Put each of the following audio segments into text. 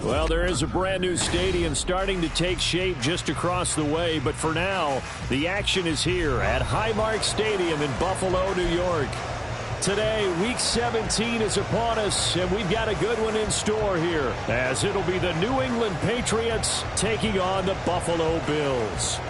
Well, there is a brand new stadium starting to take shape just across the way, but for now, the action is here at Highmark Stadium in Buffalo, New York. Today, Week 17 is upon us, and we've got a good one in store here, as it'll be the New England Patriots taking on the Buffalo Bills.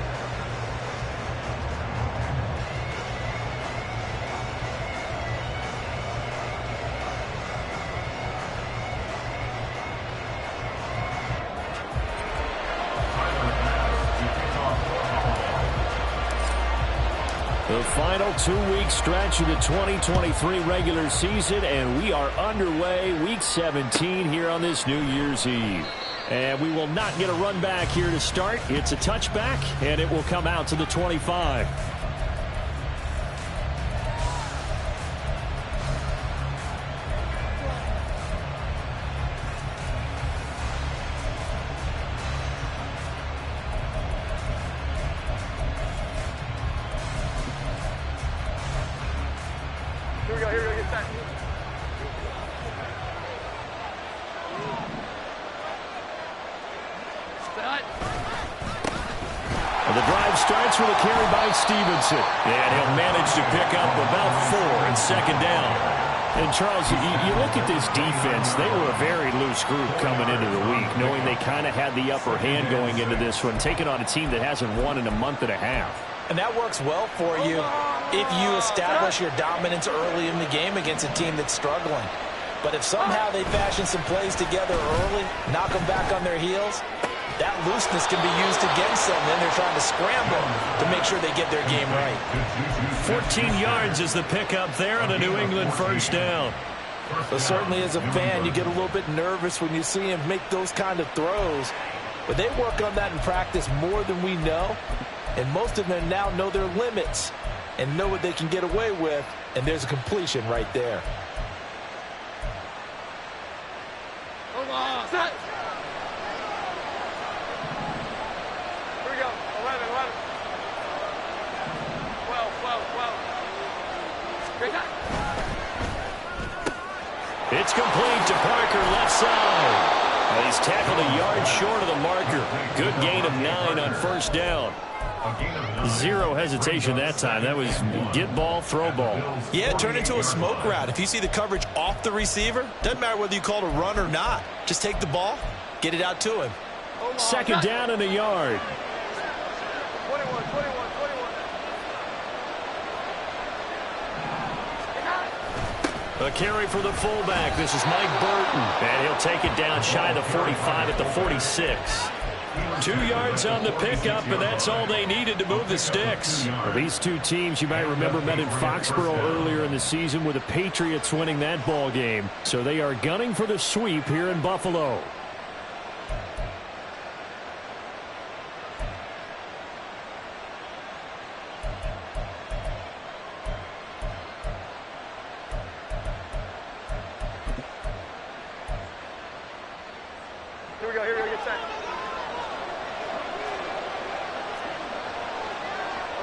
The final 2-week stretch of the 2023 regular season, and we are underway Week 17 here on this New Year's Eve. And we will not get a run back here to start. It's a touchback, and it will come out to the 25. The drive starts with a carry by Stevenson. And he'll manage to pick up about 4 and second down. And, Charles, you look at this defense, they were a very loose group coming into the week, knowing they kind of had the upper hand going into this one, taking on a team that hasn't won in a month and a half. And that works well for you if you establish your dominance early in the game against a team that's struggling. But if somehow they fashion some plays together early, knock them back on their heels, that looseness can be used against them. Then they're trying to scramble to make sure they get their game right. 14 yards is the pickup there on a New England first down. But certainly as a fan, you get a little bit nervous when you see him make those kind of throws. But they work on that in practice more than we know. And most of them now know their limits and know what they can get away with. And there's a completion right there. Hold on. Set. Here we go. 11, 11. 12, 12, 12. Great time. It's complete to Parker, left side. And he's tackled a yard short of the marker. Good gain of 9 on first down. Zero hesitation that time. That was get ball, throw ball. Yeah, turn into a smoke route. If you see the coverage off the receiver, doesn't matter whether you call it a run or not. Just take the ball, get it out to him. Second down and a yard. 21, 21, 21. A carry for the fullback. This is Mike Burton. And he'll take it down shy of the 45 at the 46. 2 yards on the pickup, and that's all they needed to move the sticks. Well, these two teams, you might remember, met in Foxborough earlier in the season with the Patriots winning that ball game. So they are gunning for the sweep here in Buffalo. Here we go, get set.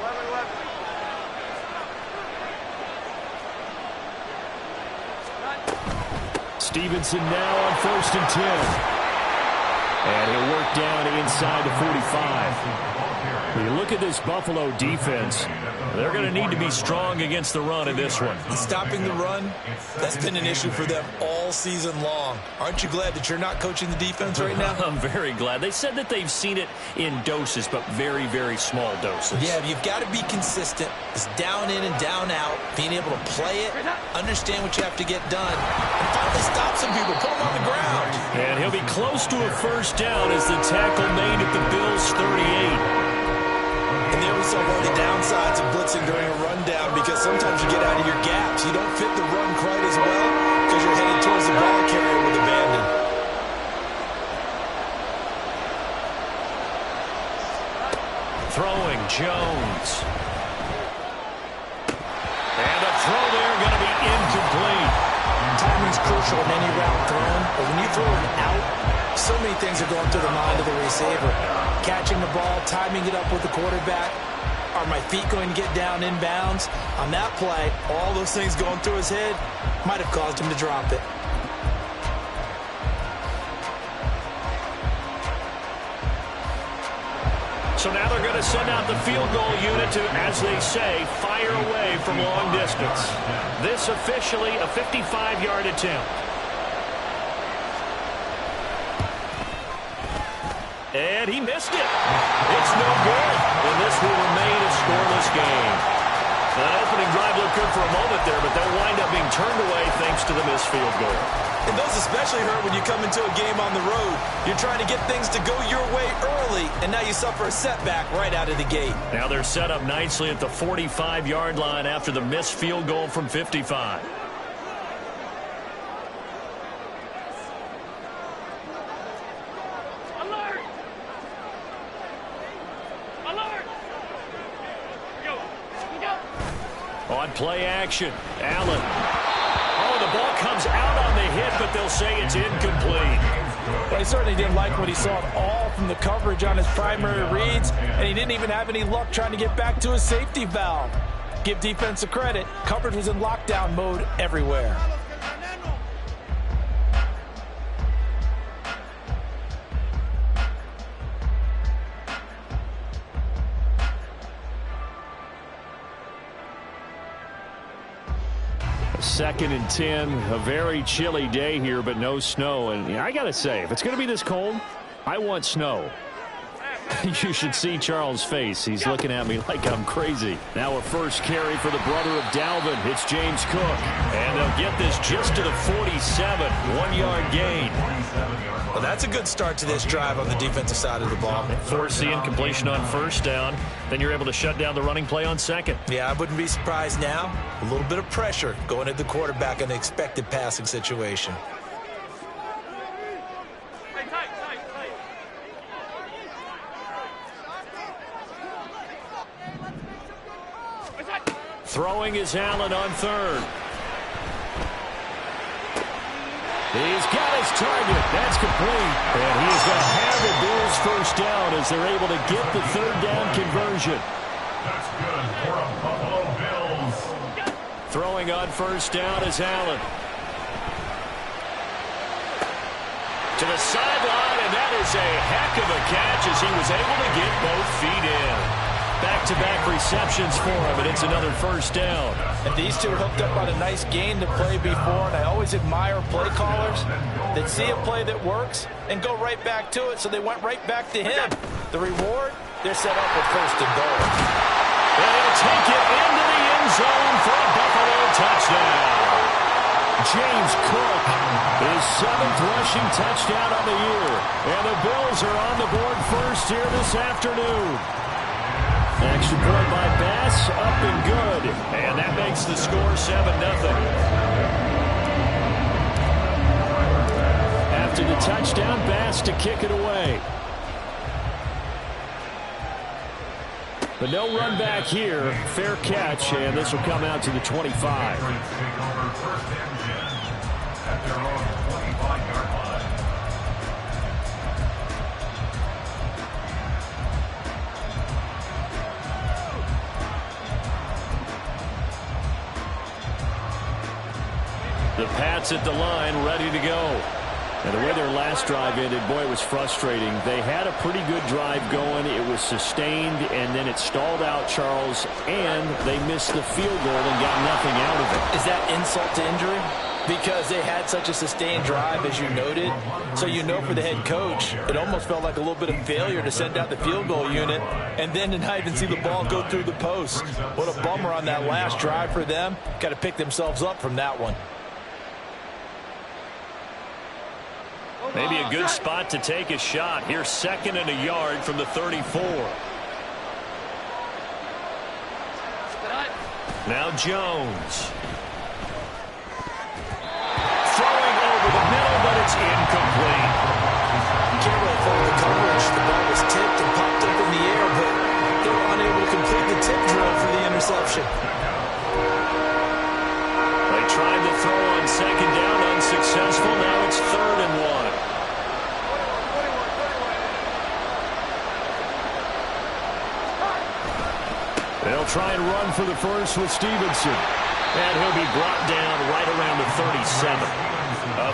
11, 11. Stevenson now on 1st and 10. And he'll work down inside the 45. When you look at this Buffalo defense, they're going to need to be strong against the run in this one. Stopping the run, that's been an issue for them all season long. Aren't you glad that you're not coaching the defense right now? I'm very glad. They said that they've seen it in doses, but very, very small doses. Yeah, you've got to be consistent. It's down in and down out, being able to play it, understand what you have to get done, and finally stop some people, put them on the ground. And he'll be close to a first down as the tackle made at the Bills' 38. And there we saw one of the downsides of blitzing during a rundown, because sometimes you get out of your gaps. You don't fit the run quite as well because you're headed towards the ball carrier with abandon. Throwing Jones. And a throw there going to be incomplete. Timing's crucial in any route thrown, but when you throw an out, so many things are going through the mind of the receiver. Catching the ball, timing it up with the quarterback. Are my feet going to get down inbounds? On that play, all those things going through his head might have caused him to drop it. So now they're going to send out the field goal unit to, as they say, fire away from long distance. This officially a 55-yard attempt. And he missed it. It's no good. And this will remain a scoreless game. That opening drive looked good for a moment there, but they'll wind up being turned away thanks to the missed field goal. And those especially hurt when you come into a game on the road. You're trying to get things to go your way early, and now you suffer a setback right out of the gate. Now they're set up nicely at the 45-yard line after the missed field goal from 55. Alert! Alert! Go. On play action, Allen. Oh, the ball comes out on the hit, but they'll say it's incomplete. Well, he certainly didn't like what he saw at all from the coverage on his primary reads, and he didn't even have any luck trying to get back to his safety valve. Give defense a credit. Coverage was in lockdown mode everywhere. Second and 10, a very chilly day here, but no snow. And I got to say, if it's going to be this cold, I want snow. You should see Charles' face. He's looking at me like I'm crazy. Now a first carry for the brother of Dalvin. It's James Cook. And they'll get this just to the 47. 1-yard gain. Well, that's a good start to this drive on the defensive side of the ball. Forcing completion on first down. Then you're able to shut down the running play on second. Yeah, I wouldn't be surprised now. A little bit of pressure going at the quarterback in the expected passing situation. Throwing is Allen on third. He's got his target. That's complete. And he is going to have the Bills first down as they're able to get the third down conversion. That's good for the Buffalo Bills. Throwing on first down is Allen. To the sideline, and that is a heck of a catch as he was able to get both feet in. Back-to-back receptions for him, and it's another first down. And these two hooked up on a nice gain to play before, and I always admire play callers that see a play that works and go right back to it, so they went right back to him. The reward, they're set up with first and goal. And he'll take it into the end zone for a Buffalo touchdown. James Cook, his 7th rushing touchdown on the year. And the Bills are on the board first here this afternoon. Extra point by Bass, up and good. And that makes the score 7-0. After the touchdown, Bass to kick it away. But no run back here. Fair catch, and this will come out to the 25. The Pats at the line, ready to go. And the way their last drive ended, boy, it was frustrating. They had a pretty good drive going. It was sustained, and then it stalled out, Charles, and they missed the field goal and got nothing out of it. Is that insult to injury? Because they had such a sustained drive, as you noted. So you know for the head coach, it almost felt like a little bit of failure to send out the field goal unit and then to not even see the ball go through the post. What a bummer on that last drive for them. Got to pick themselves up from that one. Maybe a good spot to take a shot. Here's 2nd and a yard from the 34. Now Jones. Throwing over the middle, but it's incomplete. Can't really follow the coverage. The ball was tipped and popped up in the air, but they were unable to complete the tip drill for the interception. They tried to throw on 2nd down, unsuccessful. Now it's 3rd and 1. They'll try and run for the first with Stevenson. And he'll be brought down right around the 37. A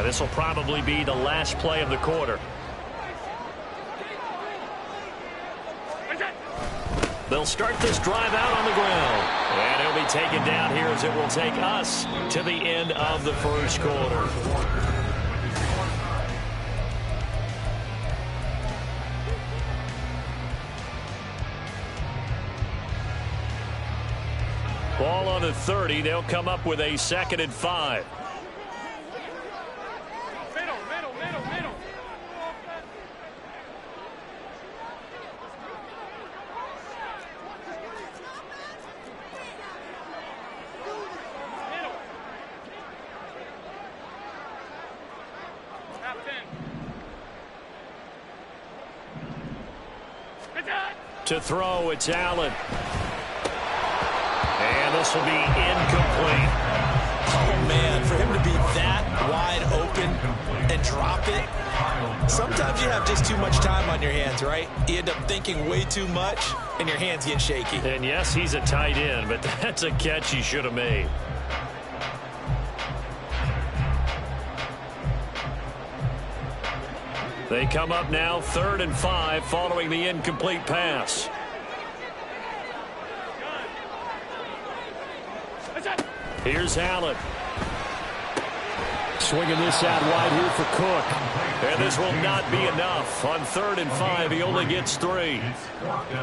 And this will probably be the last play of the quarter. They'll start this drive out on the ground. And he'll be taken down here as it will take us to the end of the first quarter. Ball on the 30. They'll come up with a 2nd and 5. Middle. To throw, it's Allen. And this will be incomplete. Oh, man, for him to be that wide open and drop it, sometimes you have just too much time on your hands, right? You end up thinking way too much, and your hands get shaky. And yes, he's a tight end, but that's a catch he should have made. They come up now 3rd and 5 following the incomplete pass. Here's Allen. Swinging this out wide here for Cook. And this will not be enough. On 3rd and 5, he only gets 3.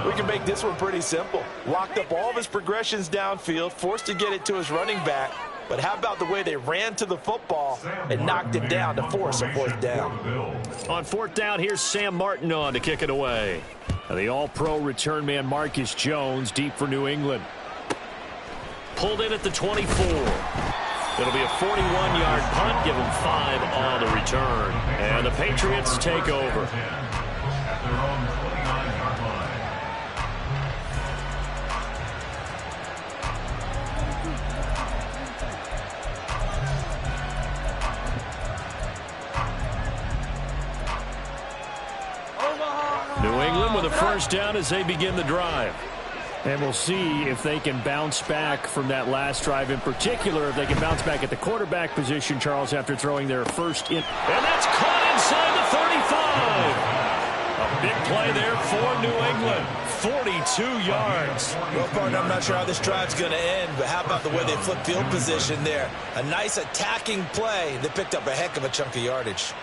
We can make this one pretty simple. Locked up all of his progressions downfield, forced to get it to his running back. But how about the way they ran to the football and knocked him down to force a 4th down? On 4th down, here's Sam Martin on to kick it away. And the all-pro return man Marcus Jones deep for New England. Pulled in at the 24. It'll be a 41-yard punt. Give him 5 on the return. And the Patriots take over. New England with a 1st down as they begin the drive. And we'll see if they can bounce back from that last drive, in particular if they can bounce back at the quarterback position, Charles, after throwing their first in. And that's caught inside the 35. A big play there for New England. 42 yards. Well, partner, I'm not sure how this drive's going to end, but how about the way they flip field position there? A nice attacking play that picked up a heck of a chunk of yardage.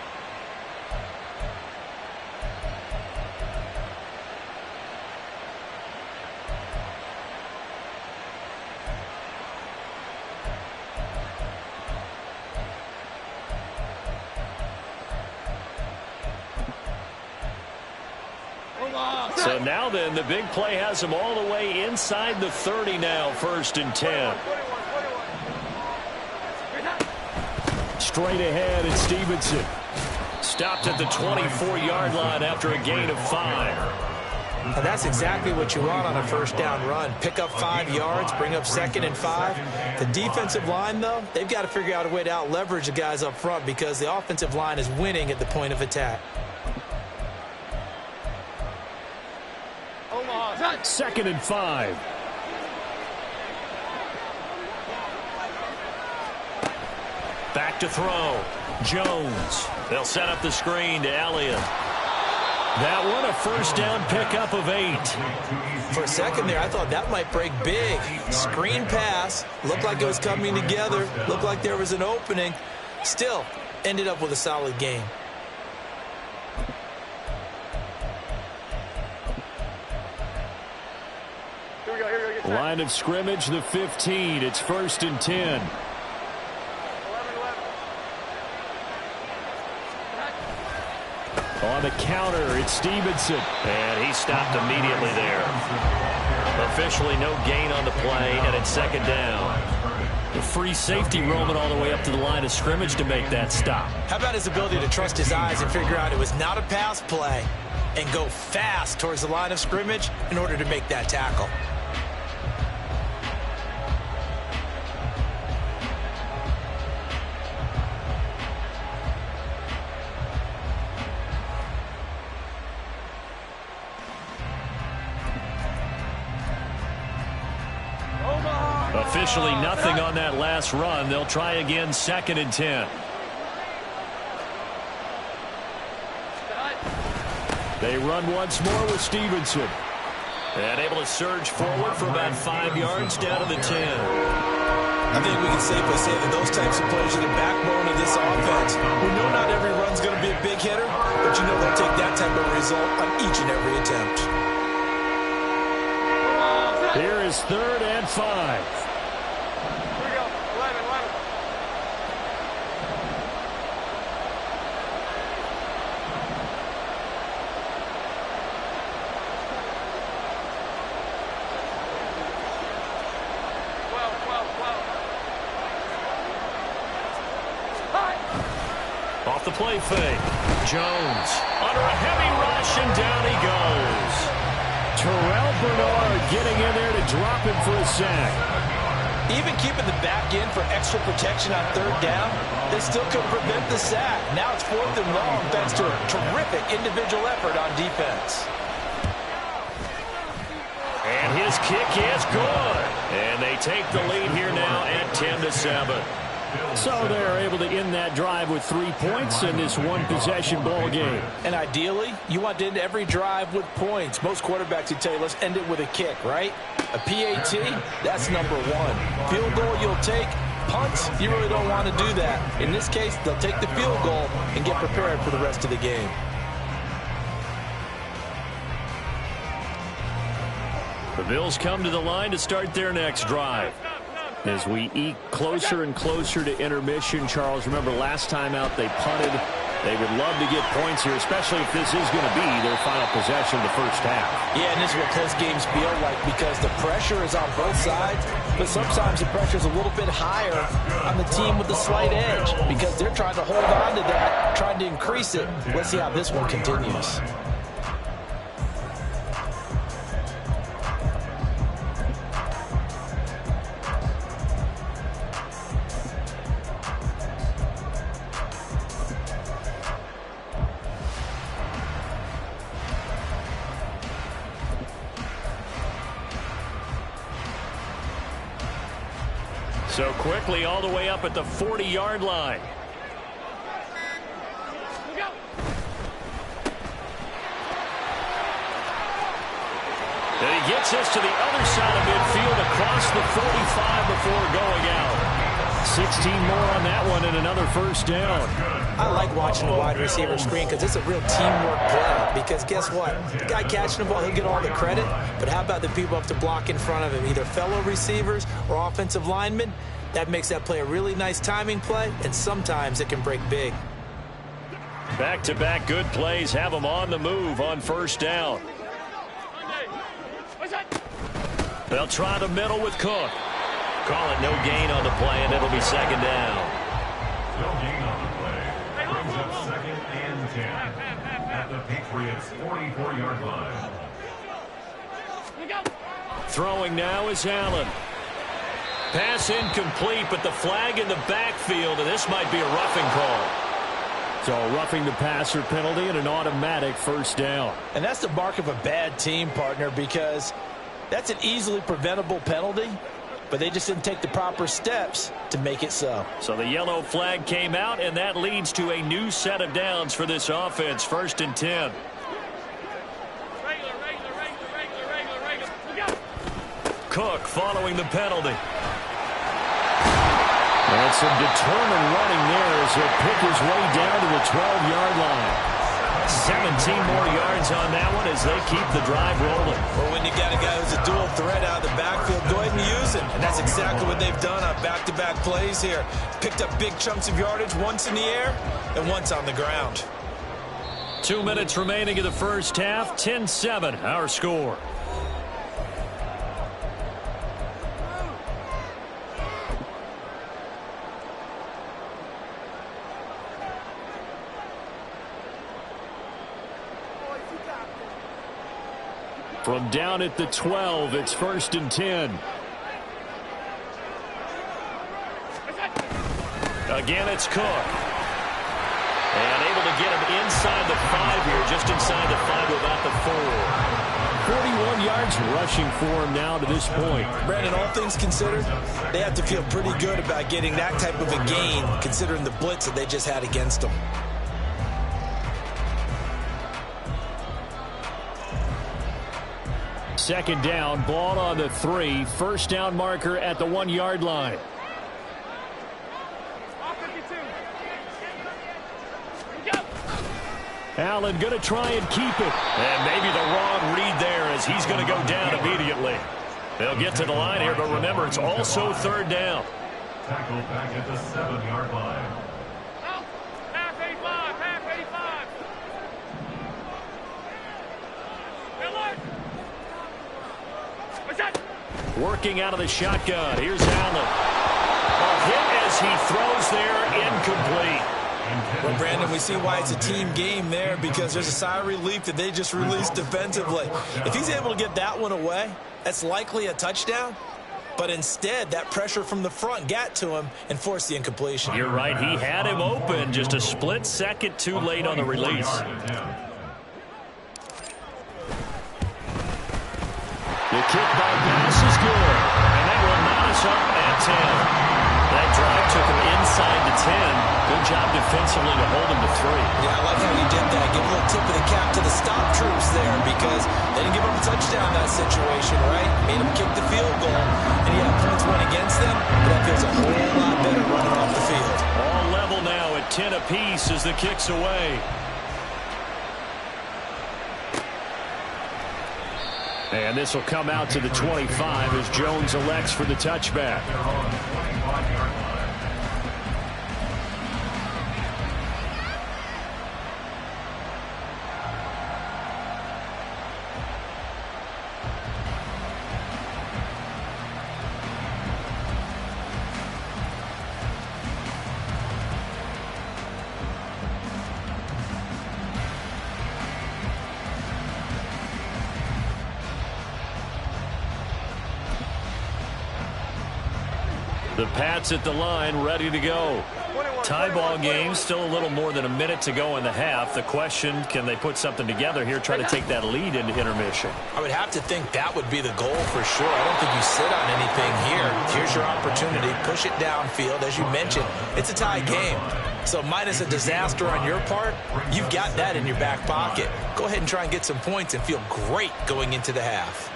So now then, the big play has them all the way inside the 30 now, 1st and 10. Straight ahead, it's Stevenson. Stopped at the 24-yard line after a gain of 5. And that's exactly what you want on a 1st down run. Pick up 5 yards, bring up 2nd and 5. The defensive line, though, they've got to figure out a way to out-leverage the guys up front because the offensive line is winning at the point of attack. 2nd and 5. Back to throw. Jones. They'll set up the screen to Elliott. That one a 1st down pickup of 8. For a second there, I thought that might break big. Screen pass. Looked like it was coming together. Looked like there was an opening. Still, ended up with a solid game. Line of scrimmage, the 15. It's 1st and 10. On the counter, it's Stevenson. And he stopped immediately there. Officially no gain on the play, and it's 2nd down. The free safety roaming all the way up to the line of scrimmage to make that stop. How about his ability to trust his eyes and figure out it was not a pass play and go fast towards the line of scrimmage in order to make that tackle? Officially nothing on that last run. They'll try again, 2nd and 10. They run once more with Stevenson. And able to surge forward for about 5 yards down to the 10. I think we can safely say that those types of players are the backbone of this offense. We know not every run's going to be a big hitter, but you know they'll take that type of result on each and every attempt. Here is 3rd and 5. Here we go. 11, 11. Off the play fake. Jones under a heavy rush, and down he goes. Terrell Bernard getting in there to drop him for a sack. Even keeping the back in for extra protection on 3rd down, they still couldn't prevent the sack. Now it's 4th and long thanks to a terrific individual effort on defense. And his kick is good. And they take the lead here now at 10-7. So they're able to end that drive with 3 points in this one-possession ball game. And ideally, you want to end every drive with points. Most quarterbacks would tell you, let's end it with a kick, right? A PAT, that's number 1. Field goal you'll take. Punts, you really don't want to do that. In this case, they'll take the field goal and get prepared for the rest of the game. The Bills come to the line to start their next drive. As we eke closer and closer to intermission, Charles, remember last time out they punted. They would love to get points here, especially if this is going to be their final possession of the first half. Yeah, and this is what close games feel like because the pressure is on both sides, but sometimes the pressure is a little bit higher on the team with the slight edge because they're trying to hold on to that, trying to increase it. Let's see how this one continues. So quickly all the way up at the 40-yard line. And he gets us to the other side of midfield across the 45 before going out. 16 more on that one and another first down. I like watching the wide receiver screen because it's a real teamwork play. Because guess what? The guy catching the ball, he'll get all the credit. But how about the people up to block in front of him, either fellow receivers or offensive linemen? That makes that play a really nice timing play, and sometimes it can break big. Back-to-back good plays have them on the move on first down. They'll try the middle with Cook. Call it no gain on the play, and it'll be second down. No gain on the play. Brings up 2nd and 10 at the Patriots' 44-yard line. Throwing now is Allen. Pass incomplete, but the flag in the backfield, and this might be a roughing call. So roughing the passer penalty and an automatic first down. And that's the mark of a bad team, partner, because that's an easily preventable penalty, but they just didn't take the proper steps to make it so. So the yellow flag came out, and that leads to a new set of downs for this offense. 1st and 10. Cook following the penalty. And some determined running there as he'll pick his way down to the 12-yard line. 17 more yards on that one as they keep the drive rolling. Well, when you got a guy who's a dual threat out of the backfield, go ahead and use him. And that's exactly what they've done on back-to-back plays here. Picked up big chunks of yardage, once in the air and once on the ground. 2 minutes remaining in the first half. 10-7, our score. From down at the 12, it's 1st and 10. Again, it's Cook. And able to get him inside the 5 here, just inside the 5 to about the 4. 41 yards rushing for him now to this point. Brandon, all things considered, they have to feel pretty good about getting that type of a gain, considering the blitz that they just had against them. second down, ball on the 3. First down marker at the 1-yard line. Allen going to try and keep it. And maybe the wrong read there as he's going to go down immediately. They'll get to the line here, but remember, it's also third down. Tackle back at the 7-yard line. Half 85, half 85. Working out of the shotgun. Here's Allen. A hit as he throws there, incomplete. Well, Brandon, we see why it's a team game there, because there's a sigh of relief that they just released defensively. If he's able to get that one away, that's likely a touchdown. But instead, that pressure from the front got to him and forced the incompletion. You're right. He had him open. Just a split second too late on the release. The kick by pass is good. And that will knot us up at 10. That drive took him inside the 10. Good job defensively to hold him to 3. Yeah, I like how he did that. Give a little tip of the cap to the stop troops there, because they didn't give him a touchdown in that situation, right? Made him kick the field goal, and yeah, points went against them, but that feels a whole lot better running off the field. All level now at 10 apiece as the kick's away. And this will come out to the 25 as Jones elects for the touchback. The Pats at the line, ready to go. Tie ball game, still a little more than a minute to go in the half. The question, can they put something together here, try to take that lead into intermission? I would have to think that would be the goal for sure. I don't think you sit on anything here. Here's your opportunity. Push it downfield. As you mentioned, it's a tie game. So minus a disaster on your part, you've got that in your back pocket. Go ahead and try and get some points and feel great going into the half.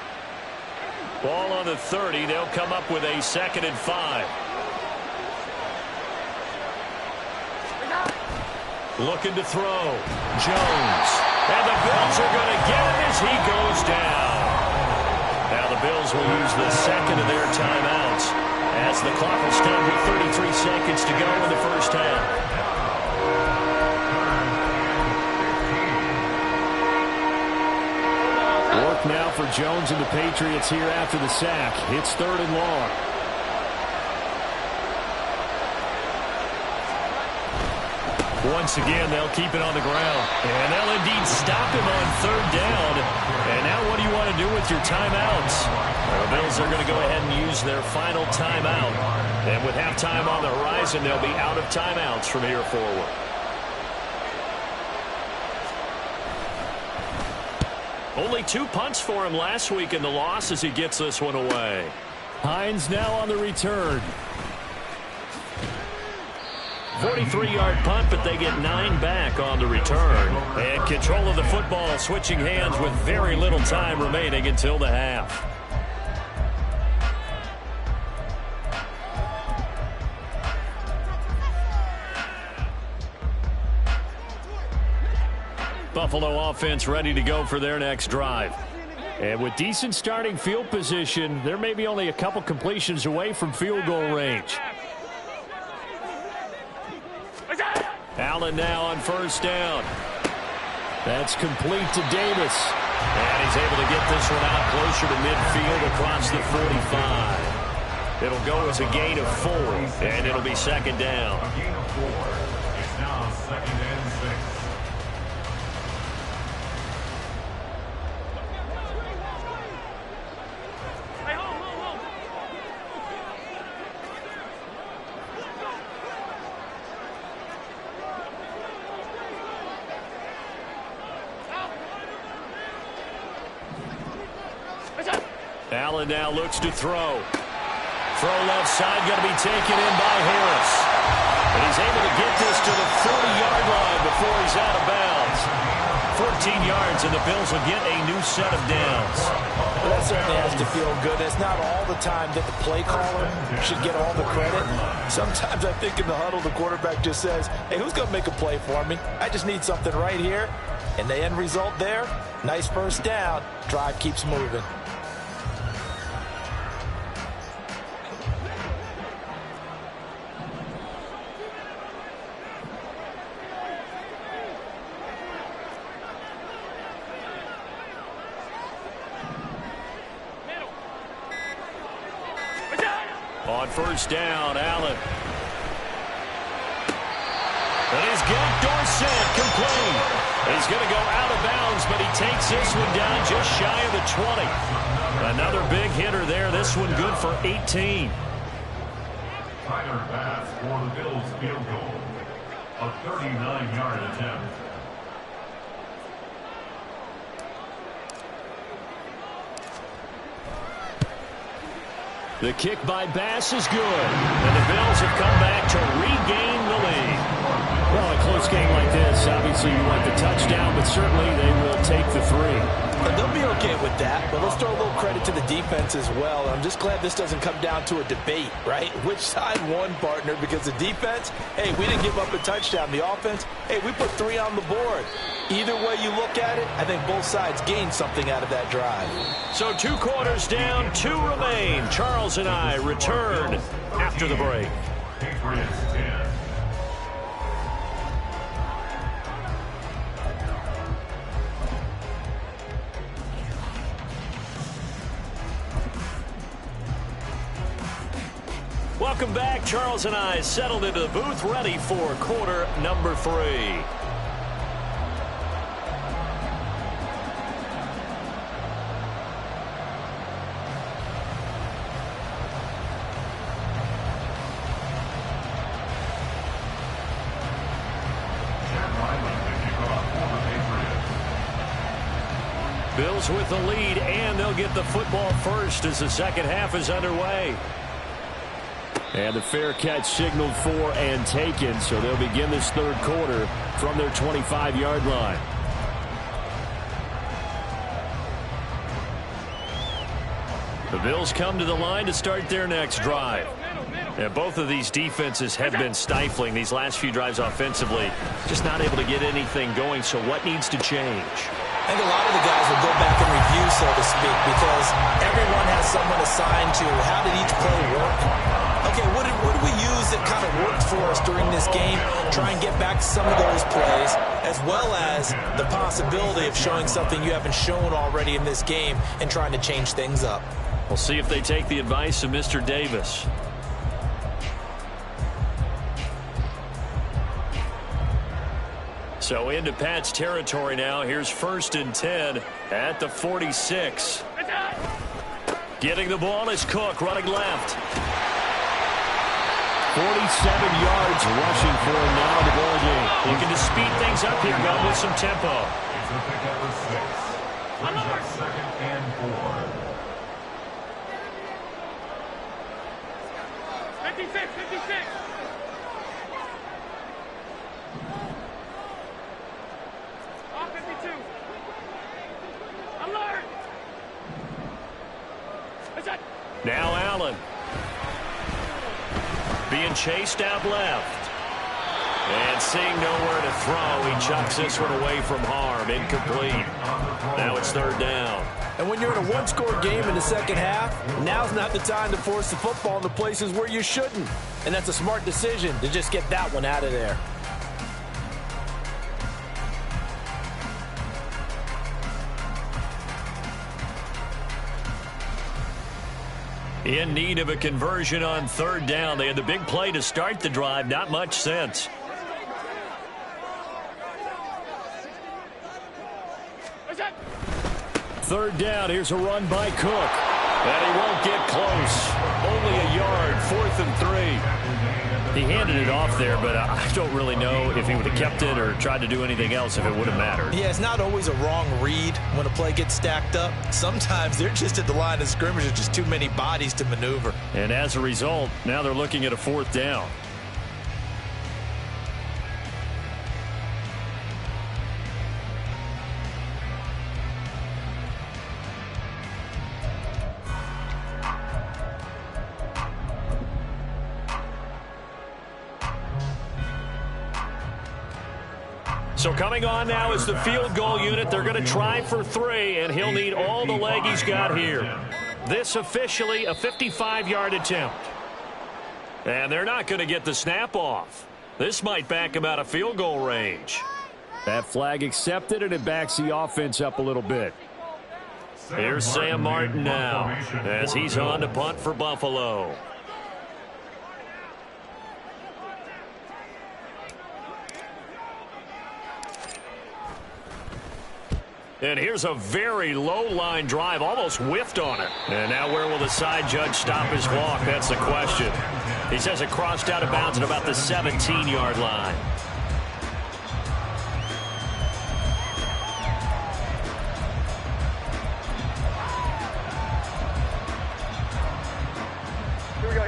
Ball on the 30. They'll come up with a 2nd and 5. Looking to throw. Jones. And the Bills are going to get him as he goes down. Now the Bills will use the second of their timeouts as the clock will stop with 33 seconds to go in the first half. Work now for Jones and the Patriots here after the sack. It's 3rd and long. Once again, they'll keep it on the ground. And they'll indeed stop him on 3rd down. And now what do you want to do with your timeouts? The Bills are going to go ahead and use their final timeout. And with halftime on the horizon, they'll be out of timeouts from here forward. Only 2 punts for him last week in the loss as he gets this one away. Hines now on the return. 43-yard punt, but they get 9 back on the return. And control of the football switching hands with very little time remaining until the half. Buffalo offense ready to go for their next drive. And with decent starting field position, they're maybe only a couple completions away from field goal range. Allen now on 1st down. That's complete to Davis. And he's able to get this one out closer to midfield across the 45. It'll go as a gain of 4, and it'll be 2nd down. A gain of 4. It's now 2nd and 6. Allen now looks to throw. Throw left side, going to be taken in by Harris. And he's able to get this to the 40-yard line before he's out of bounds. 14 yards, and the Bills will get a new set of downs. Well, that certainly has to feel good. It's not all the time that the play caller should get all the credit. Sometimes I think in the huddle, the quarterback just says, hey, who's going to make a play for me? I just need something right here. And the end result there, nice first down. Drive keeps moving. On first down, Allen. And he's got Dorsett complete. He's going to go out of bounds, but he takes this one down just shy of the 20. Another big hitter there. This one good for 18. Tyler Bass for the Bills field goal. A 39-yard attempt. The kick by Bass is good. And the Bills have come back to regain the lead. Well, a close game like this, obviously you want the touchdown, but certainly they will take the 3. And they'll be okay with that, but let's throw a little credit to the defense as well. I'm just glad this doesn't come down to a debate, right? Which side won, partner? Because the defense, hey, we didn't give up a touchdown. The offense, hey, we put 3 on the board. Either way you look at it, I think both sides gained something out of that drive. So 2 quarters down, 2 remain. Charles and I return after the break. Patriots 10. Welcome back. Charles and I settled into the booth, ready for quarter number 3. Bills with the lead, and they'll get the football first as the second half is underway. And the fair catch signaled for and taken, so they'll begin this third quarter from their 25-yard line. The Bills come to the line to start their next drive. And both of these defenses have been stifling these last few drives offensively. Just not able to get anything going, so what needs to change? I think a lot of the guys will go back and review, so to speak, because everyone has someone assigned to how did each play work. Okay, what did we use that kind of worked for us during this game? Try and get back to some of those plays, as well as the possibility of showing something you haven't shown already in this game and trying to change things up. We'll see if they take the advice of Mr. Davis. So into Pat's territory now. Here's 1st and 10 at the 46. Getting the ball is Cook, running left. 47 yards rushing for him now in the ball game. Looking to speed things up here, going with some tempo. It's a pick up of 6. Brings up 2nd and 4. 56, 56. All 52. Alert. Now Allen. Being chased out left. And seeing nowhere to throw, he chucks this one away from harm. Incomplete. Now it's 3rd down. And when you're in a one-score game in the second half, now's not the time to force the football into places where you shouldn't. And that's a smart decision to just get that one out of there. In need of a conversion on 3rd down. They had the big play to start the drive. Not much sense. Third down. Here's a run by Cook. And he won't get close. Only a yard. 4th and 3. He handed it off there, but I don't really know if he would have kept it or tried to do anything else if it would have mattered. Yeah, it's not always a wrong read when a play gets stacked up. Sometimes they're just at the line of scrimmage. There's just too many bodies to maneuver. And as a result, now they're looking at a 4th down. So coming on now is the field goal unit. They're going to try for 3, and he'll need all the leg he's got here. This officially a 55-yard attempt. And they're not going to get the snap off. This might back him out of field goal range. That flag accepted, and it backs the offense up a little bit. Here's Sam Martin now as he's on to punt for Buffalo. And here's a very low-line drive, almost whiffed on it. And now where will the side judge stop his walk? That's the question. He says it crossed out of bounds at about the 17-yard line.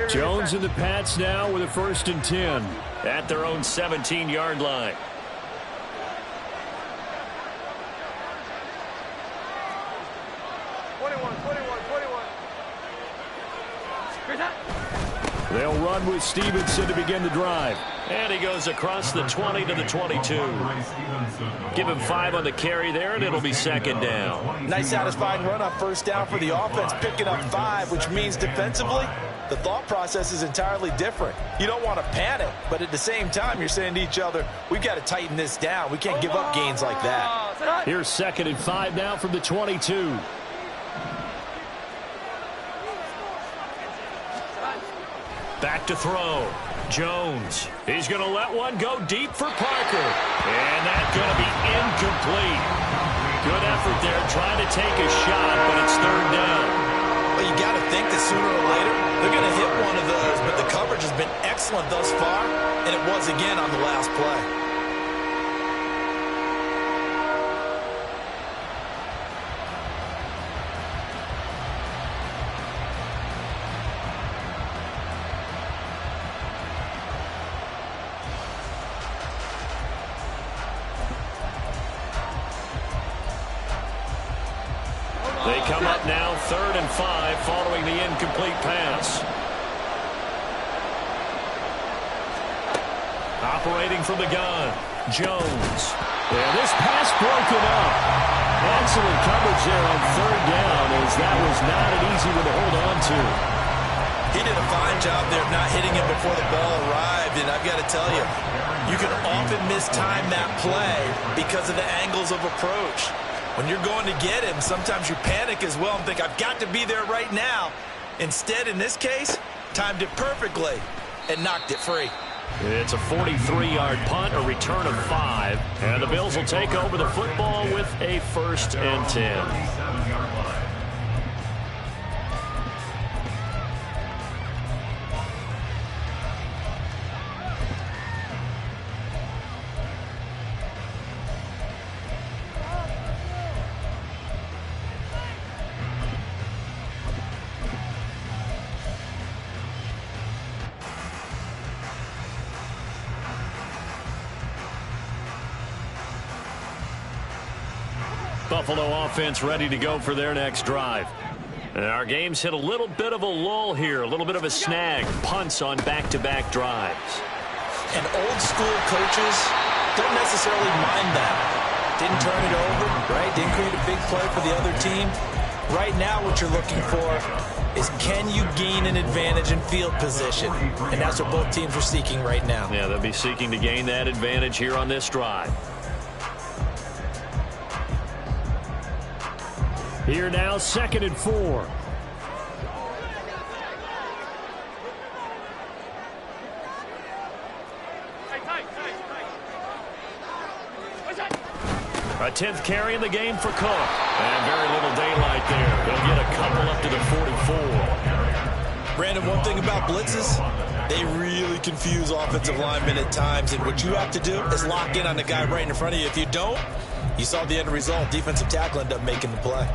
Jones and the Pats now with a 1st and 10. At their own 17-yard line. They'll run with Stevenson to begin the drive. And he goes across the 20 to the 22. Give him 5 on the carry there, and it'll be 2nd down. Nice satisfying run on 1st down for the offense, picking up 5, which means defensively, the thought process is entirely different. You don't want to panic, but at the same time, you're saying to each other, we've got to tighten this down. We can't give up gains like that. Here's 2nd and 5 now from the 22. Back to throw. Jones. He's going to let one go deep for Parker. And that's going to be incomplete. Good effort there trying to take a shot, but it's 3rd down. Well, you got to think that sooner or later, they're going to hit one of those, but the coverage has been excellent thus far, and it was again on the last play. They come up now 3rd and 5 following the incomplete pass. Operating from the gun, Jones. And this pass broken up. Excellent coverage there on 3rd down, as that was not an easy one to hold on to. He did a fine job there of not hitting him before the ball arrived, and I've got to tell you, you can often mistime that play because of the angles of approach. When you're going to get him, sometimes you panic as well and think, I've got to be there right now. Instead, in this case, timed it perfectly and knocked it free. It's a 43-yard punt, a return of 5. And the Bills will take over the football with a 1st and 10. Buffalo offense ready to go for their next drive. And our game's hit a little bit of a lull here, a little bit of a snag. Punts on back-to-back drives. And old school coaches don't necessarily mind that. Didn't turn it over, right? Didn't create a big play for the other team. Right now what you're looking for is, can you gain an advantage in field position? And that's what both teams are seeking right now. Yeah, they'll be seeking to gain that advantage here on this drive. Here now, 2nd and 4. A 10th carry in the game for Cook. And very little daylight there. He'll get a couple up to the 44. Brandon, one thing about blitzes, they really confuse offensive linemen at times. And what you have to do is lock in on the guy right in front of you. If you don't, you saw the end result. Defensive tackle ended up making the play.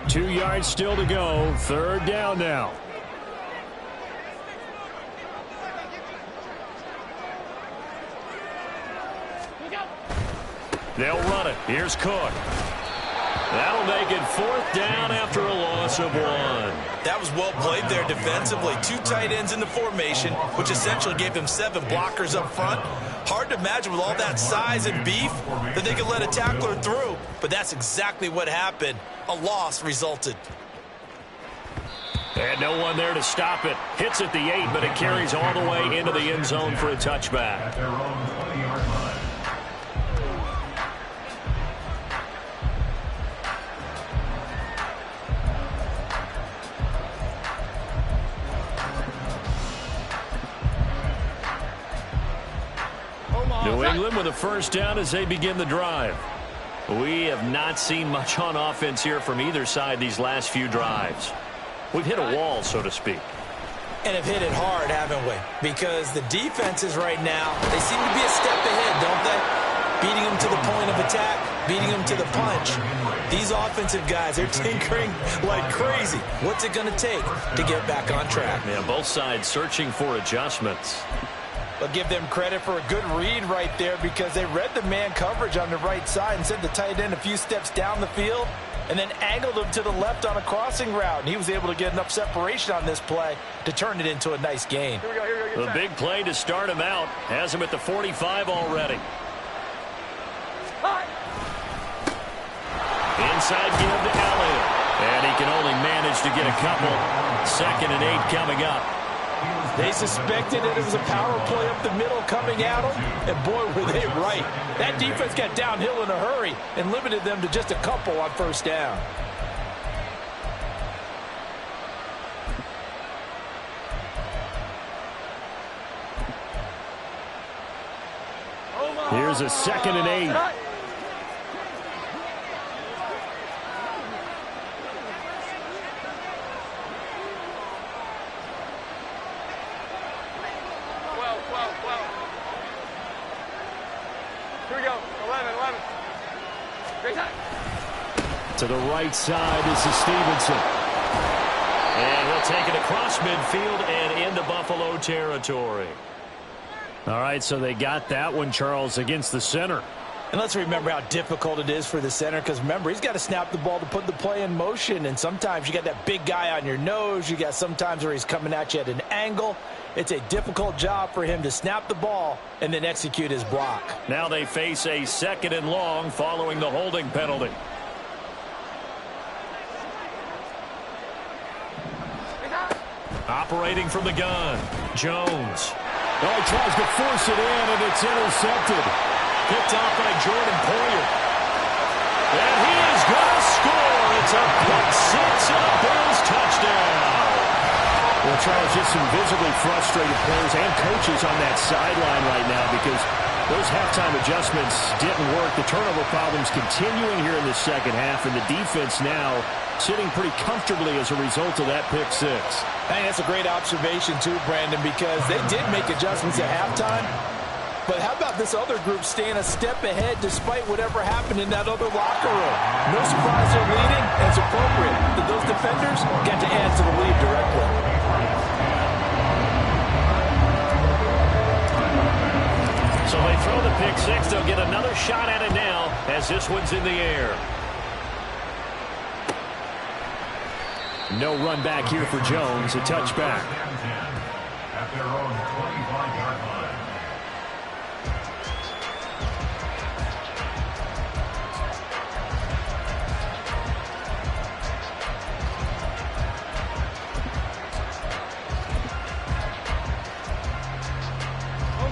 Two yards still to go. 3rd down now. They'll run it. Here's Cook. That'll make it 4th down after a loss of 1. That was well played there defensively. 2 tight ends in the formation, which essentially gave them 7 blockers up front. Hard to imagine with all that size and beef that they could let a tackler through. But that's exactly what happened. A loss resulted. And no one there to stop it. Hits at the 8, but it carries all the way into the end zone for a touchback. At their own 20-yard line. New England with a 1st down as they begin the drive. We have not seen much on offense here from either side these last few drives. We've hit a wall, so to speak. And have hit it hard, haven't we? Because the defenses right now, they seem to be a step ahead, don't they? Beating them to the point of attack, beating them to the punch. These offensive guys, they're tinkering like crazy. What's it going to take to get back on track? Yeah, both sides searching for adjustments. But give them credit for a good read right there because they read the man coverage on the right side and sent the tight end a few steps down the field and then angled him to the left on a crossing route. And he was able to get enough separation on this play to turn it into a nice gain. Here we go. The big play to start him out has him at the 45 already. Inside give to Elliott. And he can only manage to get a couple. 2nd and 8 coming up. They suspected that it was a power play up the middle coming at them, and boy, were they right. That defense got downhill in a hurry and limited them to just a couple on 1st down. Here's a 2nd and 8. Here we go. 11. Great time. To the right side, this is Stevenson. And he'll take it across midfield and into Buffalo territory. All right, so they got that one, Charles, against the center. And let's remember how difficult it is for the center because, remember, he's got to snap the ball to put the play in motion. And sometimes you got that big guy on your nose. You got sometimes where he's coming at you at an angle. It's a difficult job for him to snap the ball and then execute his block. Now they face a 2nd and long following the holding penalty. Operating from the gun, Jones. Oh, he tries to force it in, and it's intercepted. Picked off by Jordan Poyer. And he is going to score. It's a pick 6 and a Bills touchdown. Well, Charles, just some visibly frustrated players and coaches on that sideline right now because those halftime adjustments didn't work. The turnover problems continuing here in the 2nd half, and the defense now sitting pretty comfortably as a result of that pick 6. I think that's a great observation, too, Brandon, because they did make adjustments at halftime. But how about this other group staying a step ahead despite whatever happened in that other locker room? No surprise they're leading, and it's appropriate that those defenders get to add to the lead directly. So they throw the pick 6. They'll get another shot at it now as this one's in the air. No run back here for Jones. A touchback. At their own 25-yard line.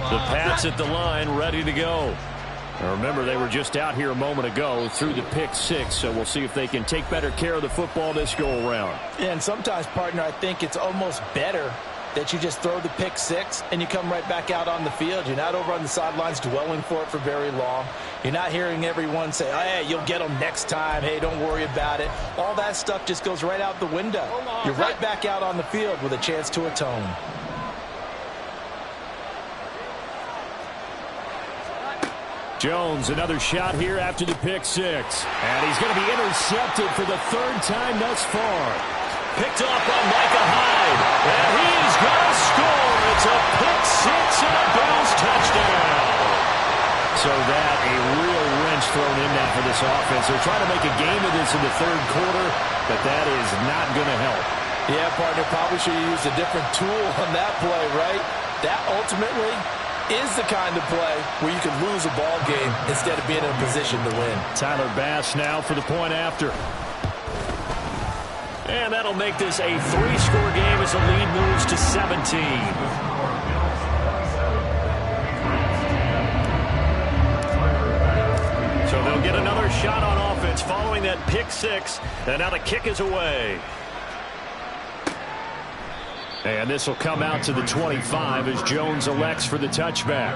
The Pats at the line, ready to go. Now remember, they were just out here a moment ago through the pick 6, so we'll see if they can take better care of the football this go-around. And sometimes, partner, I think it's almost better that you just throw the pick 6 and you come right back out on the field. You're not over on the sidelines dwelling for it for very long. You're not hearing everyone say, hey, you'll get them next time. Hey, don't worry about it. All that stuff just goes right out the window. You're right back out on the field with a chance to atone. Jones, another shot here after the pick 6. And he's going to be intercepted for the 3rd time thus far. Picked off by Micah Hyde. And he's going to score. It's a pick 6 and a Bills touchdown. So that, a real wrench thrown in that for this offense. They're trying to make a game of this in the third quarter, but that is not going to help. Yeah, partner, probably should have used a different tool on that play, right? That ultimately is the kind of play where you can lose a ball game instead of being in a position to win. Tyler Bass now for the point after. And that'll make this a 3-score game as the lead moves to 17. So they'll get another shot on offense following that pick six. And now the kick is away. And this will come out to the 25 as Jones elects for the touchback.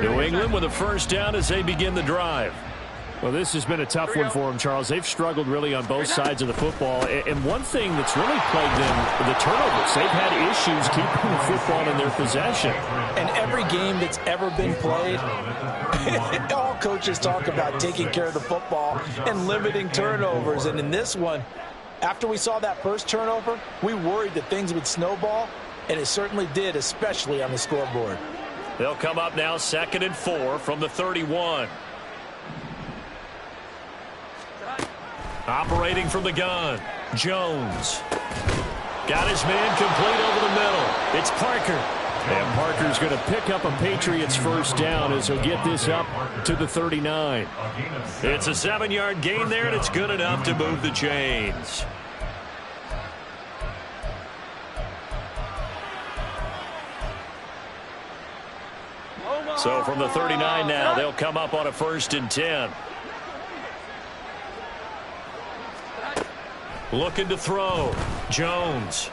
New England with a first down as they begin the drive. Well, this has been a tough one for them, Charles. They've struggled really on both sides of the football. And one thing that's really plagued them, the turnovers. They've had issues keeping the football in their possession. And every game that's ever been played, all coaches talk about taking care of the football and limiting turnovers. And in this one, after we saw that first turnover, we worried that things would snowball, and it certainly did, especially on the scoreboard. They'll come up now 2nd and 4 from the 31. Operating from the gun, Jones. Got his man complete over the middle. It's Parker. And Parker's going to pick up a Patriots first down as he'll get this up to the 39. It's a 7-yard gain there, and it's good enough to move the chains. So from the 39 now, they'll come up on a 1st and 10. Looking to throw. Jones.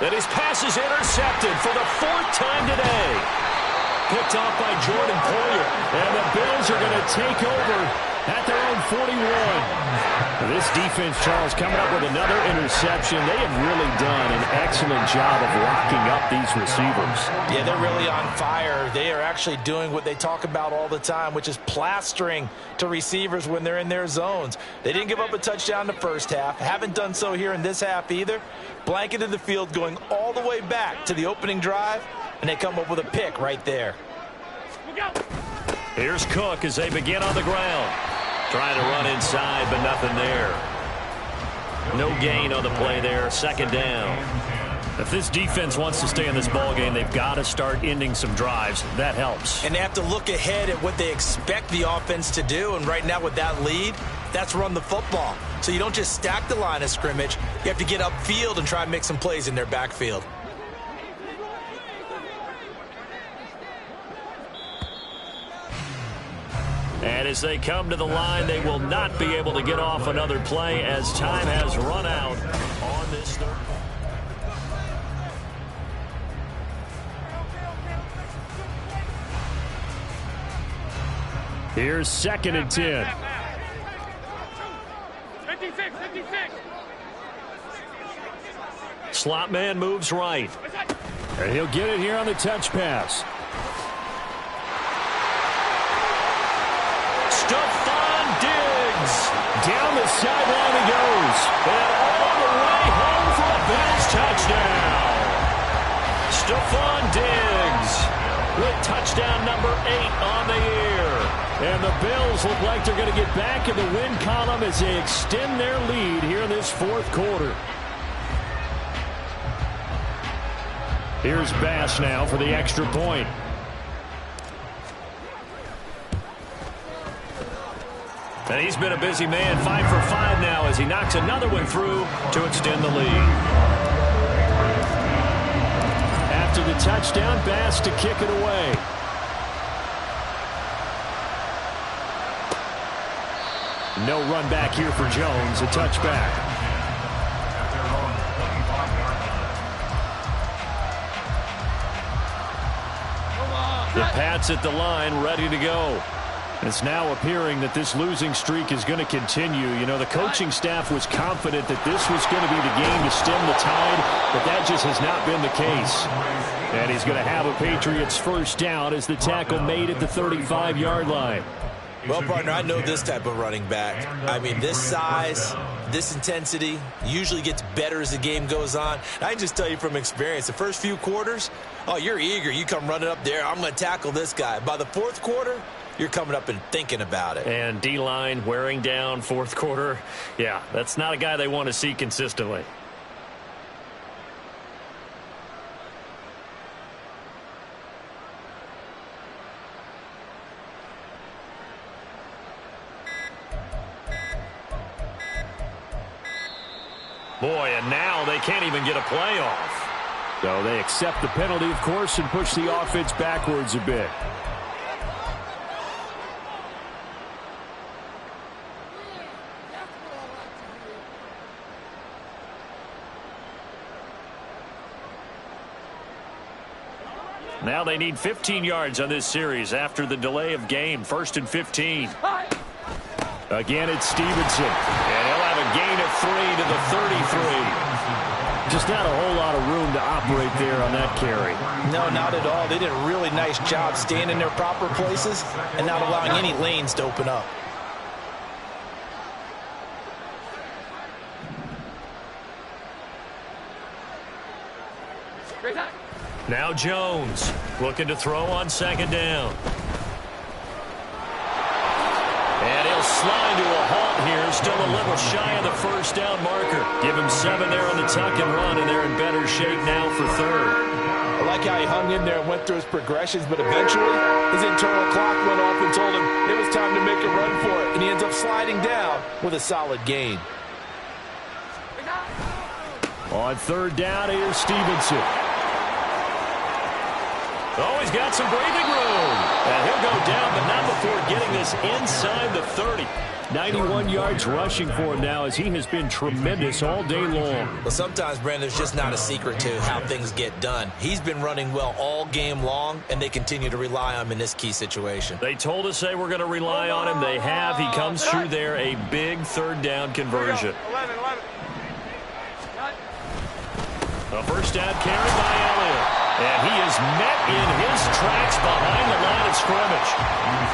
And his pass is intercepted for the 4th time today. Picked off by Jordan Poyer. And the Bills are going to take over at their own 41. This defense, Charles, coming up with another interception. They have really done an excellent job of locking up these receivers. Yeah, they're really on fire. They are actually doing what they talk about all the time, which is plastering to receivers when they're in their zones. They didn't give up a touchdown the first half. Haven't done so here in this half either. Blanketed the field going all the way back to the opening drive, and they come up with a pick right there. Here's Cook as they begin on the ground. Trying to run inside, but nothing there. No gain on the play there. 2nd down. If this defense wants to stay in this ballgame, they've got to start ending some drives. That helps. And they have to look ahead at what they expect the offense to do. And right now with that lead, that's run the football. So you don't just stack the line of scrimmage. You have to get upfield and try and make some plays in their backfield. And as they come to the line, they will not be able to get off another play as time has run out on this third. Here's 2nd and 10. 56. Slot man moves right. And he'll get it here on the touch pass. Stephon Diggs. Down the sideline he goes. And all the way home for a Bills touchdown. Stephon Diggs with touchdown number 8 on the year. And the Bills look like they're going to get back in the win column as they extend their lead here in this 4th quarter. Here's Bass now for the extra point. And he's been a busy man, 5 for 5 now as he knocks another one through to extend the lead. After the touchdown, Bass to kick it away. No run back here for Jones, a touchback. The Pats at the line, ready to go. It's now appearing that this losing streak is going to continue. You know, the coaching staff was confident that this was going to be the game to stem the tide, but that just has not been the case. And he's going to have a Patriots first down as the tackle made at the 35-yard line. Well, partner, I know this type of running back. I mean, this size, this intensity usually gets better as the game goes on. I can just tell you from experience, the first few quarters, oh, you're eager. You come running up there, I'm going to tackle this guy. By the fourth quarter, you're coming up and thinking about it. And D-line wearing down fourth quarter. Yeah, that's not a guy they want to see consistently. Boy, and now they can't even get a playoff. So they accept the penalty, of course, and push the offense backwards a bit. Now they need 15 yards on this series after the delay of game. 1st and 15. Again, it's Stevenson. And he'll have a gain of 3 to the 33. Just not a whole lot of room to operate there on that carry. No, not at all. They did a really nice job staying in their proper places and not allowing any lanes to open up. Now Jones looking to throw on 2nd down. And he'll slide to a halt here, still a little shy of the first down marker. Give him 7 there on the tuck and run, and they're in better shape now for 3rd. I like how he hung in there and went through his progressions, but eventually his internal clock went off and told him it was time to make a run for it, and he ends up sliding down with a solid gain. On 3rd down, here's Stevenson. Oh, he's got some breathing room. And he'll go down, but not before getting this inside the 30. 91 yards rushing for him now as he has been tremendous all day long. Well, sometimes, Brandon, there's just not a secret to how things get done. He's been running well all game long, and they continue to rely on him in this key situation. They told us they were going to rely on him. They have. He comes through there, a big 3rd down conversion. 11. A first down carry by Elliott. And he is met in his tracks behind the line of scrimmage.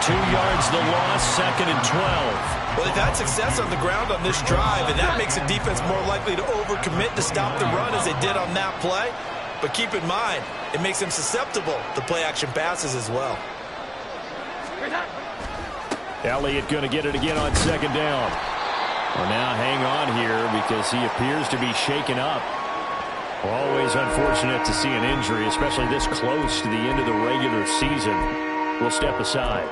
2 yards the loss, 2nd and 12. Well, they've had success on the ground on this drive, and that makes the defense more likely to overcommit to stop the run as they did on that play. But keep in mind, it makes them susceptible to play-action passes as well. Elliott going to get it again on 2nd down. Well, now hang on here because he appears to be shaken up. Always unfortunate to see an injury, especially this close to the end of the regular season. We'll step aside.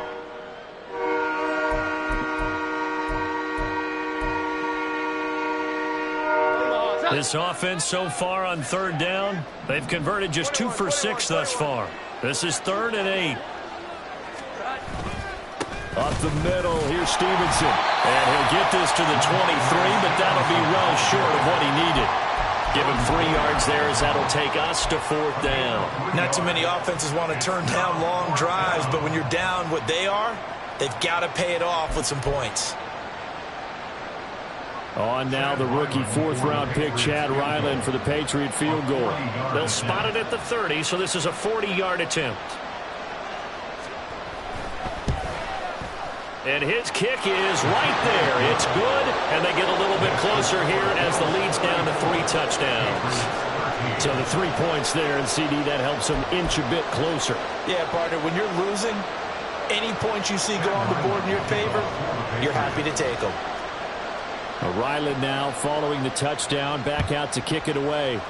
This offense so far on 3rd down, they've converted just 2 for 6 thus far. This is 3rd and 8. Up the middle, here's Stevenson. And he'll get this to the 23, but that'll be well short of what he needed. Give him 3 yards there as that'll take us to 4th down. Not too many offenses want to turn down long drives, but when you're down what they are, they've got to pay it off with some points. On now the rookie 4th-round pick Chad Ryland for the Patriot field goal. They'll spot it at the 30, so this is a 40-yard attempt. And his kick is right there. It's good, and they get a little bit closer here as the lead's down to 3 touchdowns. So the 3 points there, and CD, that helps them inch a bit closer. Yeah, partner, when you're losing, any points you see go on the board in your favor, you're happy to take them. Ryland now following the touchdown, back out to kick it away.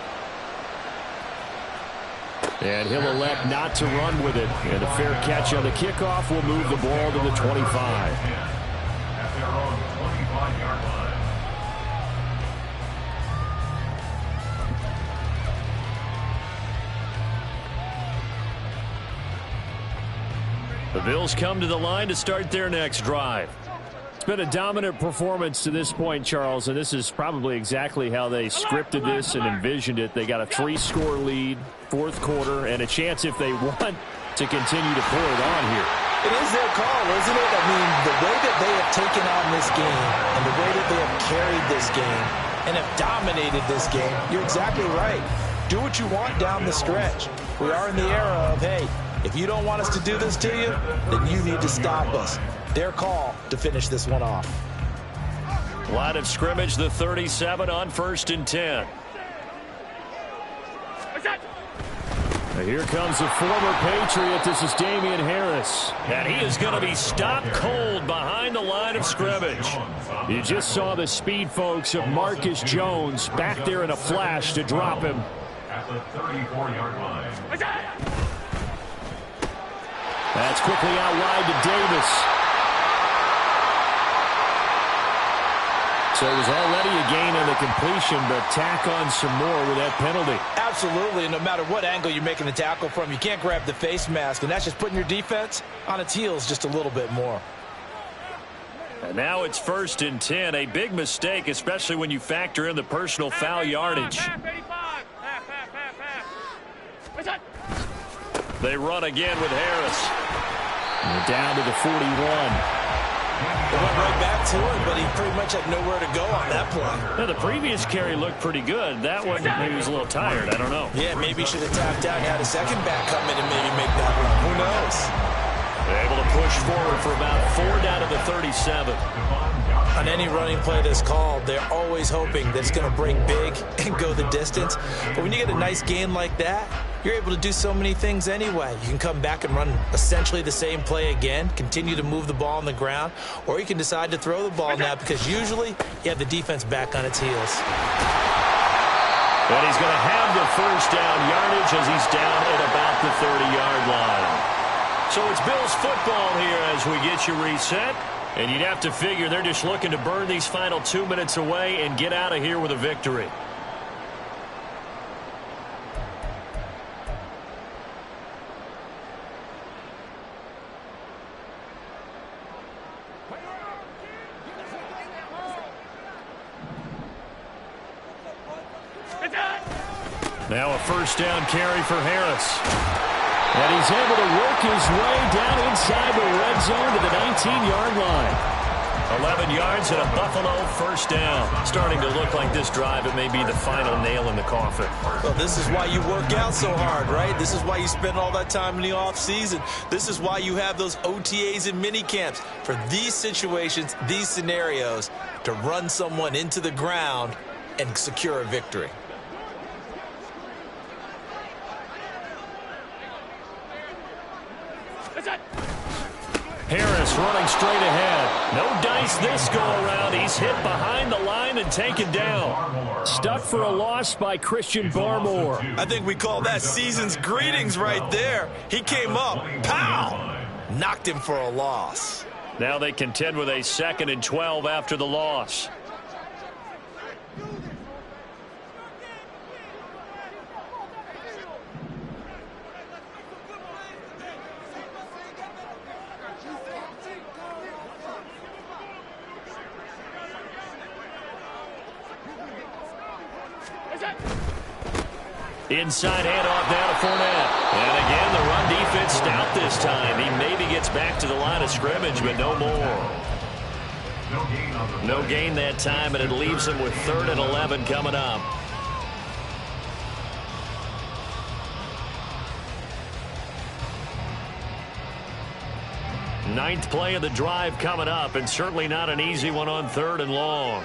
And he'll elect not to run with it. And a fair catch on the kickoff will move the ball to the 25. At their own 25-yard line. The Bills come to the line to start their next drive. It's been a dominant performance to this point, Charles, and this is probably exactly how they scripted this and envisioned it. They got a 3-score lead, 4th quarter, and a chance if they want to continue to pour it on here. It is their call, isn't it? I mean, the way that they have taken on this game and the way that they have carried this game and have dominated this game, you're exactly right. Do what you want down the stretch. We are in the era of, hey, if you don't want us to do this to you, then you need to stop us. Their call to finish this one off. Line of scrimmage, the 37 on 1st and 10. Here comes the former Patriot. This is Damian Harris. And he is going to be stopped cold behind the line of scrimmage. You just saw the speed, folks, of Marcus Jones back there in a flash to drop him. At the 34-yard line. That's quickly out wide to Davis. So it was already a gain on the completion, but tack on some more with that penalty. Absolutely, and no matter what angle you're making the tackle from, you can't grab the face mask, and that's just putting your defense on its heels just a little bit more. And now it's 1st and 10, a big mistake, especially when you factor in the personal foul yardage. They run again with Harris. And down to the 41. They went right back to him, but he pretty much had nowhere to go on that play. Now, the previous carry looked pretty good. That one, maybe he was a little tired. I don't know. Yeah, maybe he should have tapped out and had a second back come in and maybe make that run. Who knows? They're able to push forward for about 4 down to the 37. On any running play that's called, they're always hoping that it's going to break big and go the distance. But when you get a nice gain like that, you're able to do so many things anyway. You can come back and run essentially the same play again, continue to move the ball on the ground, or you can decide to throw the ball now because usually you have the defense back on its heels. And he's going to have the first down yardage as he's down at about the 30-yard line. So it's Bills football here as we get you reset. And you'd have to figure they're just looking to burn these final 2 minutes away and get out of here with a victory. Now a first down carry for Harris. And he's able to work his way down inside the red zone to the 19-yard line. 11 yards and a Buffalo first down. Starting to look like this drive, it may be the final nail in the coffin. Well, this is why you work out so hard, right? This is why you spend all that time in the offseason. This is why you have those OTAs and mini camps. For these situations, these scenarios, to run someone into the ground and secure a victory. Harris running straight ahead. No dice this go-around. He's hit behind the line and taken down. Stuck for a loss by Christian Barmore. I think we call that season's greetings right there. He came up, pow! Knocked him for a loss. Now they contend with a 2nd and 12 after the loss. Inside handoff now to Fournette. And again, the run defense stout this time. He maybe gets back to the line of scrimmage, but no more. No gain that time, and it leaves him with 3rd and 11 coming up. Ninth play of the drive coming up, and certainly not an easy one on 3rd and long.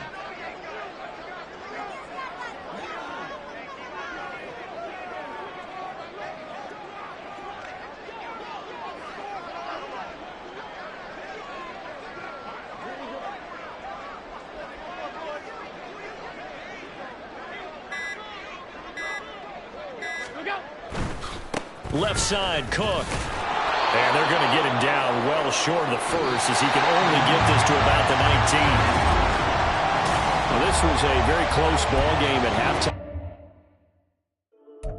Left side, Cook. And they're going to get him down well short of the first as he can only get this to about the 19. Well, this was a very close ball game at halftime.